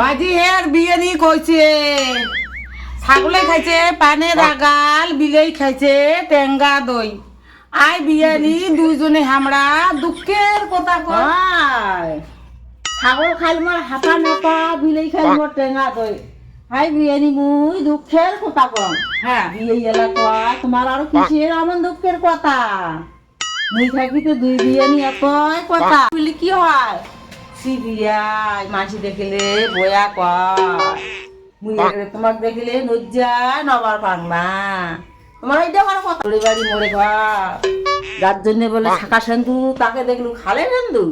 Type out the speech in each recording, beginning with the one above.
আজি হের বিরিয়ানি কইছে ছাগলে খাইছে পানে রাগাল বিলেই খাইছে টেঙ্গা দই আই বিরিয়ানি দুইজনে আমরা দুঃখের কথা কয় ছাগল খাইল মোর হাঁপা নাপা বিলেই খাইল মোর টেঙা দই হাই বিরিয়ানি মুই দুঃখের কথা কম হ্যাঁ বিয়ে এলা কয়া তোমার আরো কিসের এমন দুঃখের কথা মুই থাকি তো দুই বিরিয়ানি একই কথা বলি কি হয় সিবিআই মাঝি দেখিলে বয়া কয় মুই তোমাক দেখিলে নজ্জা নবার পাংনা তোমার এইটা আমার কথা বাড়ি মরে ঘর যার জন্য বলে শাখা সেন্দু তাকে দেখলু খালে সেন্দু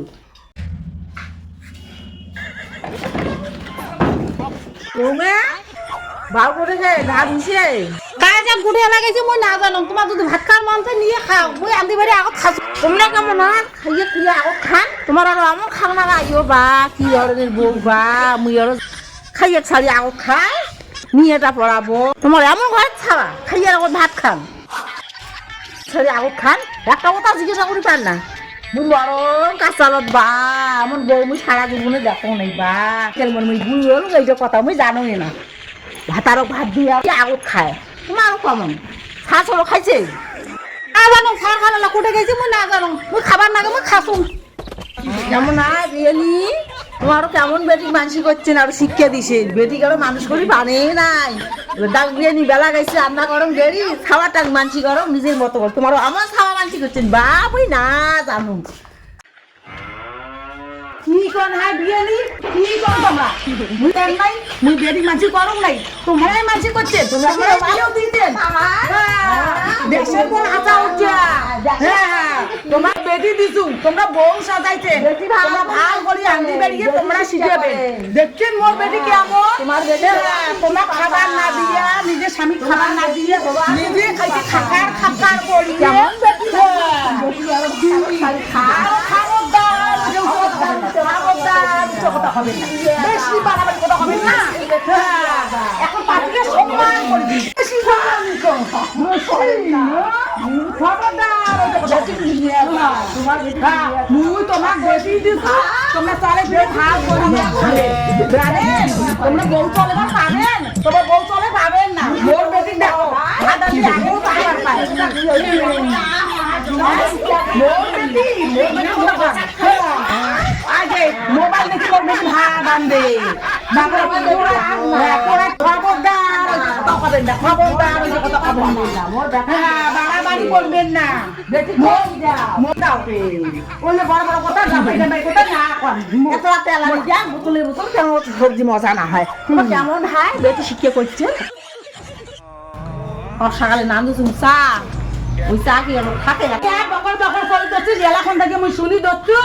বাউ করেছে ভাত দিছে কাজ যা গুড়ে লাগাইছে মই না জানো তোমার যদি ভাত খাওয়ার মন চাই নিয়ে খাও মই আন্দি বাড়ি আগত খাচ্ছি তোমরা কেমন না খাইয়ে খুঁয়ে আগত খান তোমার আর আমার খাও না আইও বা কি ধরনের বউ বা মুই আর খাইয়ে ছাড়ি আগত খাই নিয়েটা পড়াবো তোমার এমন ঘরে ছাড়া খাইয়ে আগত ভাত খান ছাড়ি আগত খান একটা কথা জিজ্ঞাসা করি পার না মুই বরং কাঁচালত বা এমন বউ মুই সারা জীবনে দেখো নাই বা কেমন মুই বুড়ি হল এইটা কথা মুই জানোই না ভাতারও ভাত দিয়ে আগত খায় তোমারও কেমন ছাড় ছড়ো খাইছে না জানো সার খানা কোটে গেছি মই না জানো মই খাবার নাগে মই খাসুম যেমন না বিয়েনি তোমারও কেমন বেটি মানসি করছেন আর শিক্ষা দিছে বেটি কারো মানুষ করি বানে নাই ডাক বিয়েনি বেলা গেছে রান্না গরম বেরি খাওয়া টাক মানসি গরম নিজের মতো কর তোমারও আমার খাওয়া মানসি করছেন বাবুই না জানো কি কোন হাই বিরিয়ানি কি কোন তোমরা মুই তেল নাই মুই বেডি মাঝি করম নাই তোমরাই মাঝি করছে তোমরা কেউ দিতেন দেশের কোন আশা হচ্ছে হ্যাঁ তোমার বেডি দিছু তোমরা বউ সাজাইতে তোমরা ভাল করে আন্দি বেরিয়ে তোমরা শিখাবে দেখছেন মোর বেডি কেমন তোমার বেটি তোমার খাবার না দিয়া নিজে স্বামী খাবার না দিয়ে নিজে খাইতে খাকার খাকার করি কেমন বেটি খাও খাও দাও কথা হবে না বেশি বাড়াবাড়ি কথা হবে না এখন পাটিকে সম্মান করবি বেশি মুই তোমার বেশি দিছি তোমরা চালে ফিরে ভাগ করি তোমরা বউ চলে না পাবেন তোমার বউ চলে পাবেন না মোর বেশি দেখো আদা দিয়ে আগেও পাবার পায় আগে মোবাইল দেখি তোর বেশি ভাড়া দাম দে বাড়াবাড়ি করবেন না সবজি মজা না হয় কেমন হয় বেটি শিক্ষা করছে সকালে নাম দিচ্ছি চা ওই চা কি থাকে বকর বকর করে দচ্ছিস এলাখন থেকে মুই শুনি দচ্ছু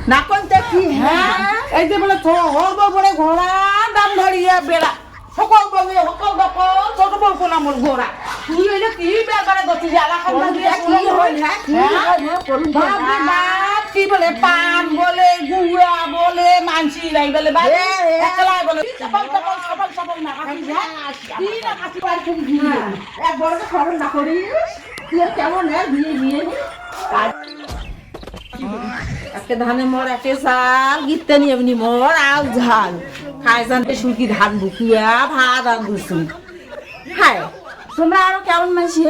না কোনটা কি হ্যাঁ এই যে বলে হব বলে ঘোড়া দাম ধরিয়া বেড়া সকল বলে সকল বকর ছোট বউ কোন আমার ঘোড়া তুই হইলে কি ব্যাপারে দচ্ছিস এলাখন থেকে কি হই না কি বলে পান বলে গুড়া বলে মানসি লাই বলে একলা বলে সকাল সকাল সকাল সকাল না কাটি যায় কি না কাটি পারি তুমি এক বড় খবর না করি কেমন বিয়ে বিয়ে একে ধানে মর একে চাল গীততে নিয়ে এমনি মর আল ঝাল খাই জানতে সুকি ধান বুকিয়া ভাত আনবুছি হাই তোমরা আরো কেমন মানছি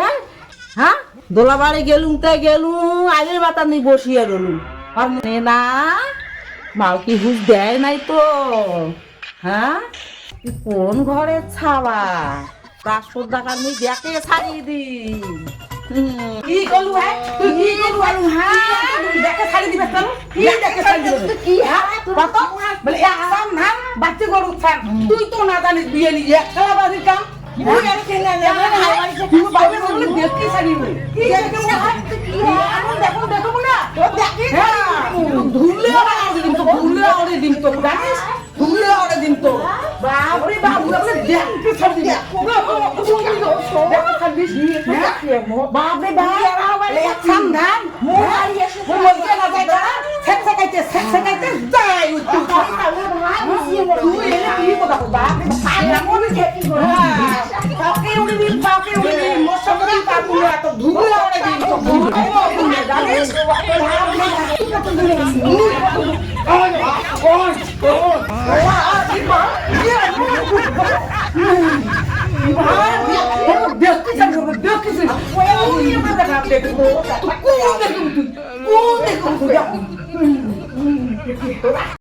হ্যাঁ দোলা বাড়ি গেলুম তাই গেলুম আগের বাতা নিয়ে বসিয়ে গেলুম আর মনে না মাও কি হুঁশ দেয় নাই তো হ্যাঁ কোন ঘরে ছাওয়া রাষ্ট্র টাকা মুই দেখে ছাড়িয়ে দি কি করলু হ্যাঁ তুই কি করলু হ্যাঁ দেখে ছাড়ি দিবে কেন কি দেখে ছাড়ি দিবে কি হ্যাঁ কত বলে একদম না বাচ্চা গরু থাক তুই তো না জানিস বিয়ে নি একলা বাড়ি কাম তুই আর কেন না তুই বাইরে বলে দেখি ছাড়ি দিবে কি দেখে কি এখন দেখো দেখো না তো দেখি ধুলে ওরে দিন তো ধুলে ওরে দিন তো জানিস ধুলে ওরে দিন তো বাপরে বাপ বলে দেখি ছাড়ি দিবে দেখো ছাড়ি দিবি বাপরে বাপ সামধান মোবাইল এসে মোবাইল না যায় না সেক সেকাইতে যাই তুই এনে কি কথা বলবা এমন খেতি করে কাকে উড়ি দিন মোর সঙ্গে পাবো এত ধুলে ওরে দিন তো জানিস দেখো